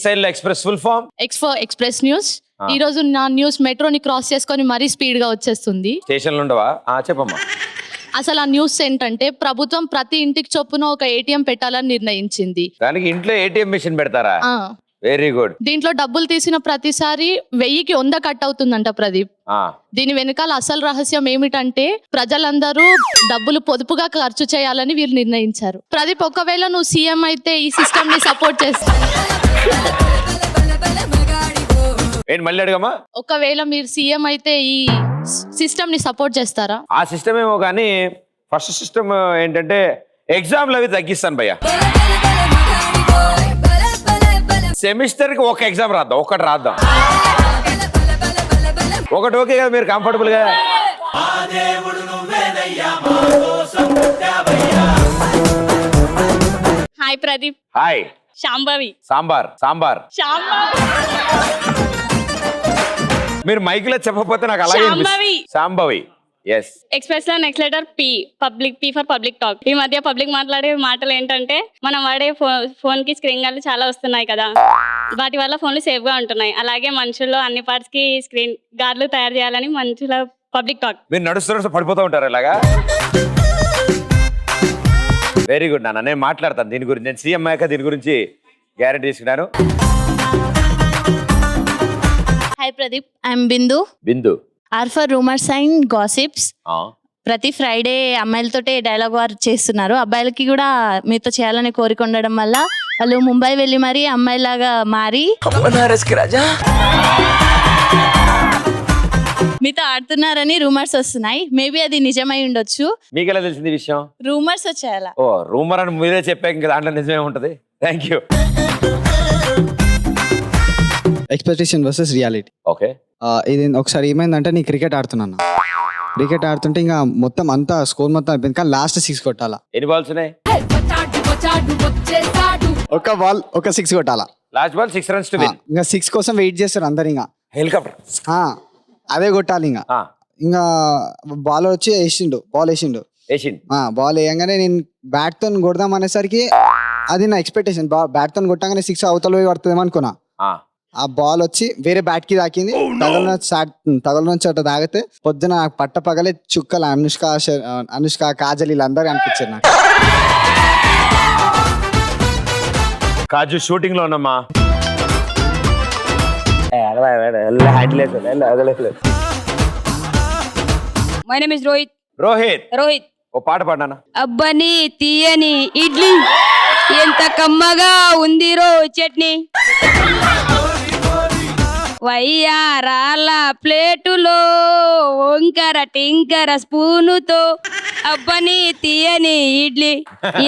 Style express full form express news. ఈ రోజు నా న్యూస్ మెట్రోని క్రాస్ చేసుకొని మరీ స్పీడ్ గా వచ్చేస్తుంది. స్టేషన్లు ఉండవా? చెప్పమ్మా. అసలు ఆ న్యూస్ ఏంటంటే ప్రభుత్వం ప్రతి ఇంటికి చొప్పున ఒక ఏటీఎం పెట్టాలని నిర్ణయించింది. దానికి ఇంట్లో ఏటీఎం మిషన్ పెడతారా? Very good. దీంట్లో డబ్బులు తీసిన ప్రతిసారి 1000కి 100 కట్ అవుతుందంట ప్రదీప్. దీని వెనకాల అసలు రహస్యం ఏమిటంటే ప్రజలందరూ డబ్బులు పొదుపుగా ఖర్చు చేయాలని వీళ్ళు నిర్ణయించారు. ప్రదీప్, ఒకవేళ నువ్వు సీఎం అయితే ఈ సిస్టమ్ ని సపోర్ట్ చేస్తా? మళ్ళీ అడగమ్మా. ఒకవేళ మీరు సీఎం అయితే ఈ సిస్టమ్ ని సపోర్ట్ చేస్తారా? ఆ సిస్టమ్ ఏమో కానీ ఫస్ట్ సిస్టమ్ ఏంటంటే ఎగ్జామ్లు అవి తగ్గిస్తాను భయ్యా. సెమిస్టర్ కి ఒక ఎగ్జామ్ రాద్దాం, ఒకటి రాద్దాం. ఒకటి ఓకే కదా, మీరు కంఫర్టబుల్ గా. హాయ్ ప్రదీప్. హాయ్. శాంభవి. సాంబార్. మీరు మైక్ లో చెప్పకపోతే నాకు అలాగే శాంభవి. ఎస్. ఎక్స్ప్రెస్ లో next letter P for public talk. ఈ మధ్య పబ్లిక్ మాట్లాడే మాటలు ఏంటంటే మనం వాడే ఫోన్ కి స్క్రీన్ గార్డులు చాలా వస్తున్నాయి కదా, వాటి వల్ల ఫోన్లు సేఫ్ గా ఉంటున్నాయి. అలాగే మనుషుల్లో అన్ని పార్ట్స్ కి స్క్రీన్ గార్డులు తయారు చేయాలని మనుషుల పబ్లిక్ టాక్. మీరు నడుస్తున్న పడిపోతూ ఉంటారు ఇలాగా. వెరీ గుడ్ నాన్న, నేను మాట్లాడతాను దీని గురించి. నేను సీఎం అయ్యాక దీని గురించి గ్యారెంటీ తీసుకున్నాను. Hi Pradeep, I'm Bindu. R for rumours and gossips. ప్రతి ఫ్రైడే అమ్మాయిలతోటే డైలాగ్ వార్ చేస్తున్నారు. అబ్బాయిలకి కూడా మీతో చేయాలని కోరిక ఉండడం వల్ల వాళ్ళు ముంబై వెళ్ళి మరీ అమ్మాయిలాగా మారి మీతో ఆడుతున్నారని రూమర్స్ వస్తున్నాయి. మేబీ అది నిజమై ఉండొచ్చు. మీకు ఎలా తెలిసింది విషయం? రూమర్స్ వచ్చాయలా. ఓ, రూమర్ అని మీరే చెప్పాక ఇంకా దాంట్లో నిజమే ఉంటది. Thank you. Expectation versus reality. Okay. ఇది ఒకసారి ఏమైందంటే నేను క్రికెట్ ఆడుతున్నాను. క్రికెట్ ఆడుతుంటే ఇంకా మొత్తం అంతా స్కోర్ మొత్తం అయిపోయింది, కానీ లాస్ట్ 6 కొట్టాలా. ఎన్ని బాల్స్ ఉన్నాయి? ఒక బాల్ ఒక 6 కొట్టాలా. Last ball 6 runs to win. ఇంకా 6 కోసం వెయిట్ చేస్తారు అందరు. ఇంకా హెలికాప్టర్ అదే కొట్టాలి. ఇంకా బాల్ వచ్చి బాల్ వేసిండు. బాల్ వేయంగానే నేను బ్యాట్ తో కొడదాం అనేసరికి అది నా ఎక్స్పెక్టేషన్. బ్యాట్ తో కొట్టగానే 6 అవతల పోయి పడుతుందేమో అనుకున్నా. ఆ బాల్ వచ్చి వేరే బ్యాట్ కి తాకింది. తగల నుంచి అట్లా తాగితే పొద్దున నాకు పట్ట పగలే చుక్కలు అనుష్క కాజల్ వీళ్ళందరూ కనిపించారు నాకు. కాజు షూటింగ్ లో ఉన్నమ్మా. My name is Rohit. ఓ పాట పాడానా? అబ్బని తీయని ఇడ్లీ ఎంత కమ్మగా ఉందిరో చట్నీ, వయ్యారాల ప్లేటులో వంకర టింకర స్పూనుతో అబ్బని తీయని ఇడ్లీ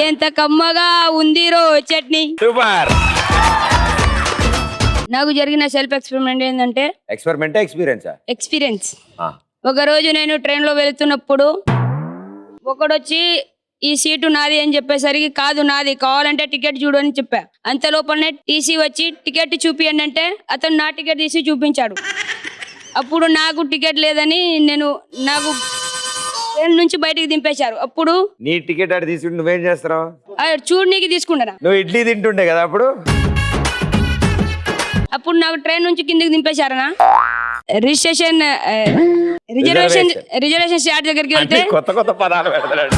ఎంత కమ్మగా ఉందిరో చట్నీ. సూపర్. నాకు జరిగిన సెల్ఫ్ ఎక్స్పెరిమెంట్ ఏంటంటే ఎక్స్పీరియన్స్. ఒక రోజు నేను ట్రైన్ లో వెళుతున్నప్పుడు ఒకడొచ్చి ఈ సీటు నాది అని చెప్పేసరికి కాదు నాది, కావాలంటే టికెట్ చూడు అని చెప్పా. అంత లోపలనే టీసీ వచ్చి టికెట్ చూపియండి అంటే అతను నా టికెట్ తీసి చూపించాడు. అప్పుడు నాకు టికెట్ లేదని నాకు ట్రైన్ నుంచి బయటికి దింపేశారు. అప్పుడు నీ టికెట్ అటు తీసుకుంటే నువ్వేం చేస్తావు? చూడనీకి తీసుకున్నారా? నువ్వు ఇడ్లీ తింటుండే కదా అప్పుడు నాకు ట్రైన్ నుంచి కిందకి దింపేశారనా. రిజర్వేషన్ స్టార్ట్ దగ్గరికి వెళ్తే కొత్త పదాలు పెడతాడు.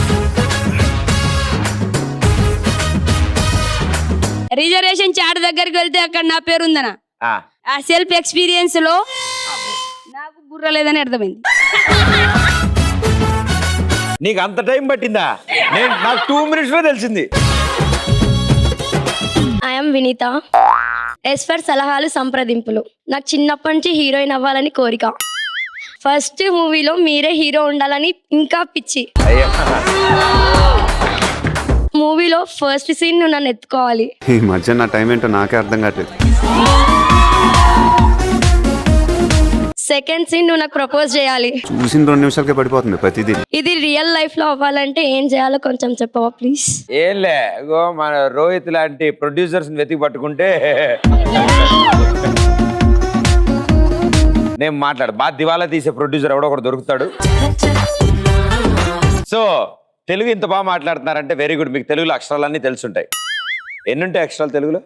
రిజర్వేషన్ చార్ట్ దగ్గరికి వెళ్తే అక్కడ నా పేరు ఉందనా. ఆ సెల్ఫ్ ఎక్స్పీరియన్స్ లో నాకు బుర్ర లేదని అర్థమైంది. నీకు అంత టైం పట్టిందా? నాకు 2 minutes లో తెలిసింది. ఐఎమ్ వినీత. ఎస్ ఫర్ సలహాలు సంప్రదింపులు. నాకు చిన్నప్పటి నుంచి హీరోయిన్ అవ్వాలని కోరిక. ఫస్ట్ మూవీలో మీరే హీరో ఉండాలని ఇంకా పిచ్చి. మూవీలో ఫస్ట్ సీన్ నువ్వు నన్ను ఎత్తుకోవాలి. ఈ మధ్య నా టైం ఏంటో నాకే అర్థం కావట్లేదు. సెకండ్ సీన్ నువ్వు నాకు ప్రపోజ్ చేయాలి. చూసిన 2 నిమిషాలకే పడిపోతుంది ప్రతిదీ. ఇది రియల్ లైఫ్ లో అవ్వాలంటే ఏం చేయాలో కొంచెం చెప్పవా ప్లీజ్? ఏంలే, మన రోహిత్ లాంటి ప్రొడ్యూసర్స్ వెతికి పట్టుకుంటే నేను బాగా దివాలా తీసే ప్రొడ్యూసర్ ఎవడో ఒకటి దొరుకుతాడు. సో తెలుగు ఇంత బాగా మాట్లాడుతున్నారంటే వెరీ గుడ్. మీకు తెలుగులో అక్షరాలన్నీ తెలుసుంటాయి. ఎన్ని ఉంటాయి ఎక్స్ట్రా తెలుగులో?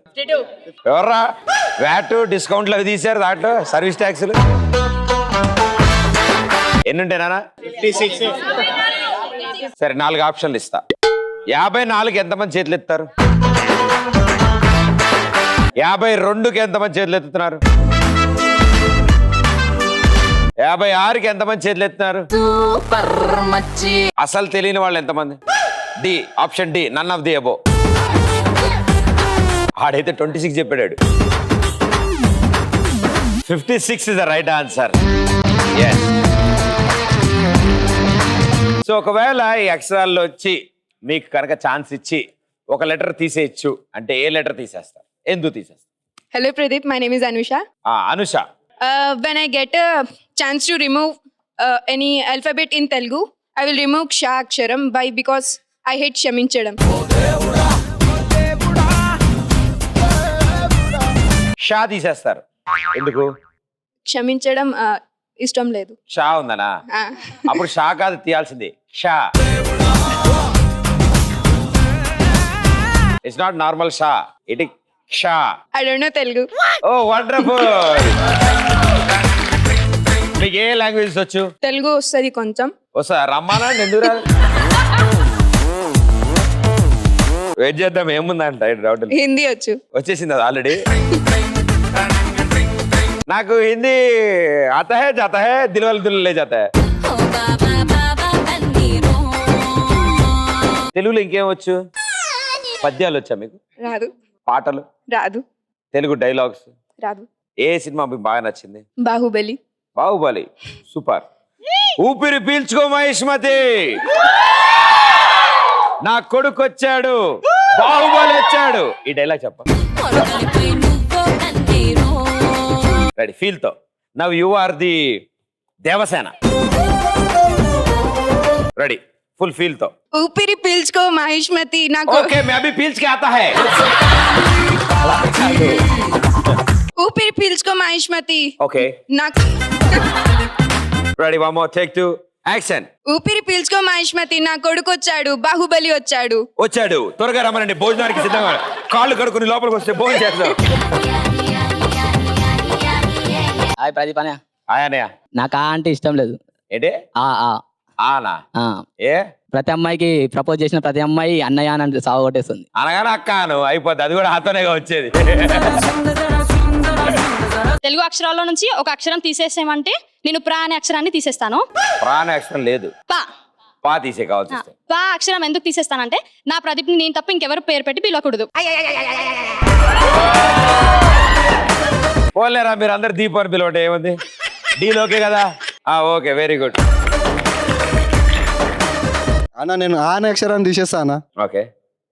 ఎవర్రా వ్యాట్ డిస్కౌంట్లు అవి తీసారు దాంట్లో సర్వీస్ ట్యాక్స్లు ఎన్ని ఉంటాయి నాన్న? సరే 4 ఆప్షన్లు ఇస్తా. 54కి ఎంతమంది చేతులు ఎత్తారు? 52కి ఎంతమంది చేతులు ఎత్తుతున్నారు? 56కి ఎంతమంది చేతులు ఎత్తున్నారు? అసలు తెలియని వాళ్ళు ఎంతమంది? D, option D, none of the above. ఆడైతే 26 చెప్పాడు. 56 is the right answer. So ఒకవేళ ఈ అక్షరాల్లో వచ్చి మీకు కనుక ఛాన్స్ ఇచ్చి ఒక లెటర్ తీసేయచ్చు అంటే ఏ లెటర్ తీసేస్తారు? ఎందుకు తీసేస్తారు? Hello Pradeep, my name is Anusha. Anusha. When I get a chance to remove any alphabet in Telugu, I will remove Ksha Aksharam. Why? Because I hate Shaminchadam. Shah తీసేస్తారు ఎందుకు? క్షమించడం ఇష్టం లేదు. షా ఉందనా? అప్పుడు షా కాదు తీయాల్సింది, షా. ఇట్స్ నాట్ నార్మల్ షా, ఇట్ షా. I don't know Telugu. Oh wonderful. మీకు ఏ లాంగ్వేజ్ వచ్చు? తెలుగు వస్తుంది కొంచెం. వస్తా రమ్మానా? ఎందుకు రాదు? వెయిట్ చేద్దాం, ఏముందంట డౌట్. హిందీ వచ్చు. వచ్చేసింది అది ఆల్రెడీ. నాకు హిందీ ఆతా హై జాతా హై దిల్వాలే దుల్హన్ లే జాతా హై. తెలుగులో ఇంకేం వచ్చు? పద్యాలు వచ్చా మీకు? రాదు. పాటలు రాదు. తెలుగు డైలాగ్స్ రాదు. ఏ సినిమా మీకు బాగా నచ్చింది? బాహుబలి. బాహుబలి సూపర్. ఊపిరి పీల్చుకో మహేష్మతి, నా కొడుకు వచ్చాడు, బాహుబలి వచ్చాడు. ఈ డైలాగ్ చెప్ప. రెడీ, ఫీల్ తో. Now you are the Devasena. Ready, full feel తో. ఊపిరి పీల్చుకో మహేష్మతి, నాకు ఓకే మే అభి పీల్చ్ కే ఆతా హై. ఊపిరి పీల్చుకో మహేష్మతి. ఓకే నాకు ready, one more, take 2, action. ఊపిరి పీల్చుకో మహేష్మతి, నా కొడుకు వచ్చాడు, బాహుబలి వచ్చాడు. వచ్చాడు, త్వరగా రమ్మనండి, భోజనానికి సిద్ధంగా. కాళ్ళు కడుక్కుని లోపలికి వస్తే భోజనం చేద్దాం. హాయ్ ప్రదీప్ అనే. ఆయనయ్య, నాకు ఆ అంటే ఇష్టం లేదు. ఏంటి ఆనా? ఏ ప్రతి అమ్మాయికి ప్రపోజ్ చేసిన ప్రతి అమ్మాయి అన్నయ్య అని సాగు కొట్టేస్తుంది. అనగానే అక్కాను అయిపోద్ది, అది కూడా ఆతోనేగా వచ్చేది. తెలుగు అక్షరాల్లో నుంచి ఒక అక్షరం తీసేసేమంటే నేను ప్రా అనే అక్షరాన్ని తీసేస్తాను. ప్రాణ అక్షరం లేదు, పా పా తీసే కావాల్సి వస్తే. పా అక్షరం ఎందుకు తీసేస్తానంటే నా ప్రదీప్ ని నేను తప్ప ఇంకెవరు పేరు పెట్టి పిలవకూడదు. పోలేరా మీరు అందరు దీపం అని పిలవండి, ఏముంది? డీల్ ఓకే కదా? Okay, very good. అన్న నేను ఆ అనే అక్షరాన్ని తీసేస్తా అన్న. ఓకే,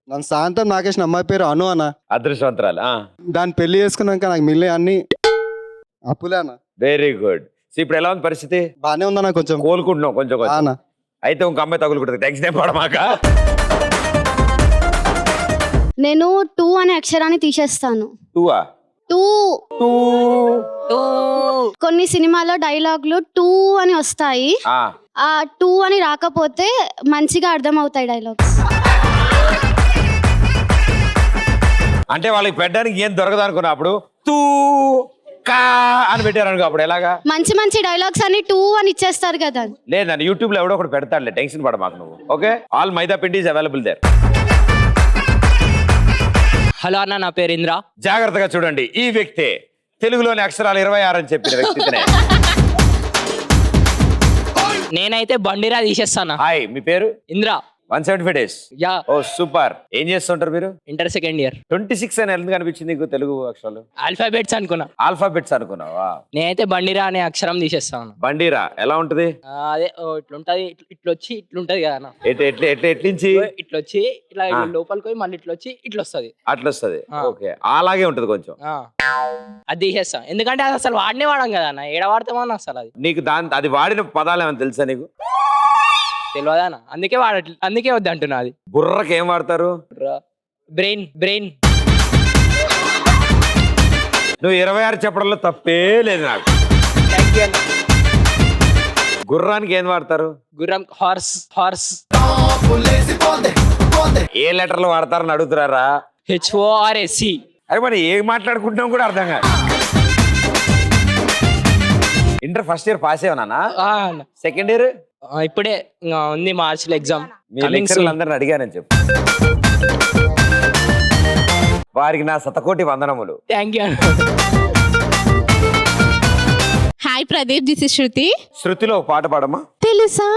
నన్ను సాయంత్రం నాకేసిన అమ్మాయి పేరు అను అన్న. అదృష్టవంతరాలు. దాన్ని పెళ్లి చేసుకున్నాక నాకు మిగిలిన అన్ని అప్పులే అన్న. Very good. ఇప్పుడు ఎలా ఉంది పరిస్థితి? బానే ఉందన్న, కొంచెం కోలుకుంటున్నాం కొంచెం కొంచెం. అన్న అయితే ఇంకో అమ్మాయి తగులుకుంటుంది, టెన్షన్ ఏం పడమాక. నేను 2 అనే అక్షరాన్ని తీసేస్తాను. 2 2 కొన్ని సినిమాలో డైలాగులు 2 అని వస్తాయి. ఆ 2 అని రాకపోతే మంచిగా అర్థం అవుతాయి డైలాగ్స్. అంటే వాళ్ళకి పెట్టడానికి ఏం దొరకదు అనుకున్నా, అప్పుడు తూ కా అని పెట్టారు అనుకో, అప్పుడు ఎలాగా? మంచి మంచి డైలాగ్స్ అన్ని 2 అని ఇచ్చేస్తారు కదా. లేదు నన్ను యూట్యూబ్ లో ఎవడో ఒకటి పెడతాడులే, టెన్షన్ పడ మాకు నువ్వు. ఓకే, ఆల్ మైదా పిండి ఈస్ అవైలబుల్ దేర్. హలో అన్న, నా పేరు ఇంద్ర. జాగ్రత్తగా చూడండి, ఈ వ్యక్తే తెలుగులోని అక్షరాలు 26 అని చెప్పిన వ్యక్తినే. నేనైతే బండిరా తీసేస్తాను. హాయ్, మీ పేరు? ఇంద్ర. 175 days. యా. ఓ సూపర్. ఏం చేస్తుంటారు మీరు? Inter second year. 26 అని ఎందుకు అనిపించింది నీకు తెలుగు అక్షరాలు? ఆల్ఫాబెట్స్ అనుకున్నా. ఆల్ఫాబెట్స్ అనుకున్నావా? నేనైతే బండిరా అనే అక్షరం తీసేస్తాను. బండిరా ఎలా ఉంటది? అదే ఇట్లుంటది, ఇట్లొచ్చి ఇట్లుంటది కదా అన్న. ఎట్లించి ఇట్లొచ్చి ఇట్లా లోపలికి పోయి మళ్ళీ ఇట్లొచ్చి ఇట్లొస్తది. అట్లా వస్తుంది. ఓకే, అలాగే ఉంటది కొంచెం. అది తీసేస్తాం, ఎందుకంటే అది అసలు వాడినే వాడం కదా అన్న, ఏడ వాడతామన్న అసలు. అది నీకు అది వాడిన పదాలు ఏమైనా తెలుసా నీకు? తెలియదానా, అందుకే వద్దు అంటున్నా. అది బుర్రకి ఏం వాడతారు? బ్రెయిన్. నువ్వు 26 చెప్పడంలో తప్పే లేదు నాకు. గుర్రానికి ఏం వాడతారు? గుర్రం హార్స్. ఏ లెటర్లు వాడతారని అడుగుతున్నారా? HORSC. అరే మరి ఏం మాట్లాడుకుంటున్నాం కూడా అర్థం కాదు. ఇంటర్ ఫస్ట్ ఇయర్ పాస్ అయ్యానా? సెకండ్ ఇయర్ ఇప్పుడే ఇంకా ఉంది మార్చిలో ఎగ్జామ్. మీ లెక్చరర్లు అందరిని అడిగానని చెప్పు. వారికి నా శతకోటి వందనములు. Thank you. Hi Pradeep, this is Shruti. శృతిలో ఒక పాట పాడమ్మా. తెలుసా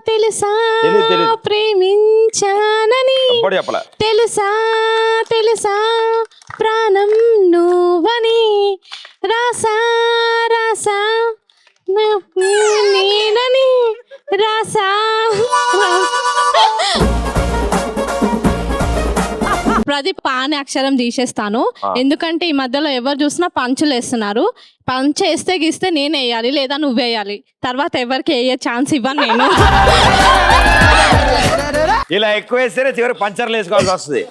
తెలుసా తెలీదు. ప్రేమించానని, అప్పుడు చెప్పలా. తెలుసా తెలుసా ప్రాణం నువ్వని, రాసా రాసా నేనని, రాసా. ప్రదీప్ అనే అక్షరం తీసేస్తాను, ఎందుకంటే ఈ మధ్యలో ఎవరు చూసినా పంచులు వేస్తున్నారు. పంచ వేస్తే గీస్తే నేను వేయాలి లేదా నువ్వు వేయాలి, తర్వాత ఎవరికి వేయే ఛాన్స్ ఇవ్వను నేను. ఇలా ఎక్కువ వేస్తేనే చివరి పంచర్లు వేసుకోవాల్సి వస్తుంది.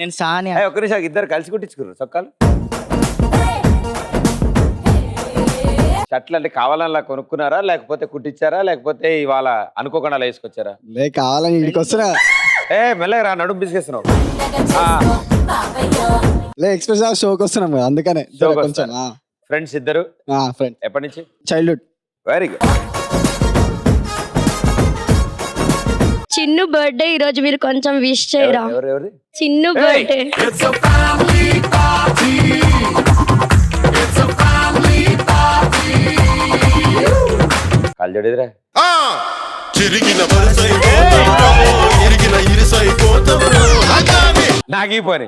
నేను సాని. ఒక్క నిమిషం, ఇద్దరు కలిసి కుట్టించుకున్నారు చొక్కాలు. షర్ట్లు అంటే కావాలన్నా కొనుక్కున్నారా, లేకపోతే కుట్టించారా, లేకపోతే ఇవాళ అనుకోకుండా వేసుకొచ్చారా? లే కావాలని ఇంటికి వస్తున్నా. మెల్లగా రా, నడుము బిసికేస్తున్నావు. లే ఎక్స్ప్రెస్ షోకి వస్తున్నాం కదా, అందుకనే కొంచెం. ఫ్రెండ్స్ ఇద్దరు ఫ్రెండ్ ఎప్పటి నుంచి? Childhood. Very good. Chinnu birthday ఈ రోజు, మీరు కొంచెం విష్ చేయరా? ఎవరిది? చిన్ను బర్త్డే. కాల్జోడిదిరా. నాకు ఈ పని.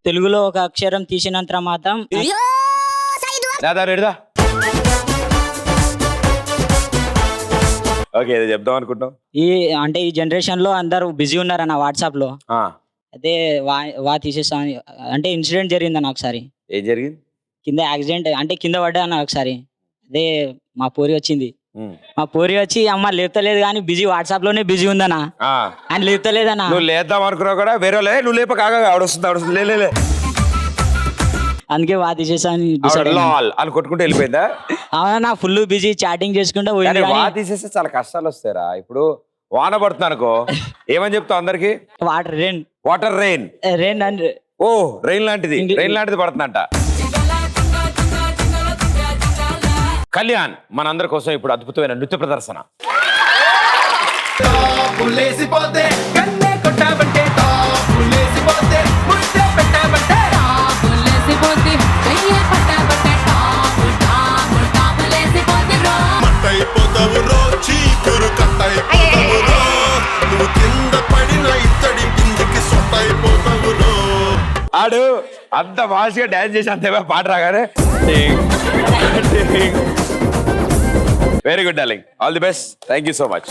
తెలుగులో ఒక అక్షరం తీసినంత మాత్రం రెడదా. ఓకే, ఇది చెప్దాం అనుకుంటాం. ఈ జనరేషన్ లో అందరూ బిజీ ఉన్నారన్న వాట్సాప్ లో. అదే వా తీసేస్తా అంటే ఇన్సిడెంట్ జరిగిందన్న ఒకసారి. ఏం జరిగింది? కింద యాక్సిడెంట్ అంటే కింద పడ్డా అన్న ఒకసారి. అదే మా పోరి వచ్చింది. మా పోరి వచ్చి అమ్మ లేపుతలేదు కానీ బిజీ, వాట్సాప్ లోనే బిజీ ఉందన్నా. ఆయన లేపుతలేదన్నా. నువ్వు లేద్దాం అనుకున్నావు కూడా, వేరే నువ్వు లేప కాగా ఆడొస్తుంది లే. అందుకే వా తీసేసాను అని కొట్టుకుంటూ వెళ్ళిపోయిందా? అవునా, ఫుల్ బిజీ చాటింగ్ చేసుకుంటా పోయింది. వా తీసేస్తే చాలా కష్టాలు వస్తారా? ఇప్పుడు వాన పడుతుంది అనుకో, ఏమని చెప్తావు అందరికి? Water rain. Water rain. Rain అంటే ఓ రెయిన్ లాంటిది, రెయిన్ లాంటిది పడుతుందంట. కళ్యాణ్ మనందరి కోసం ఇప్పుడు అద్భుతమైన నృత్య ప్రదర్శన. ఆడు అంత వాసిగా డాన్స్ చేసి అంతే పాట రాగానే. Very good darling, all the best, thank you so much.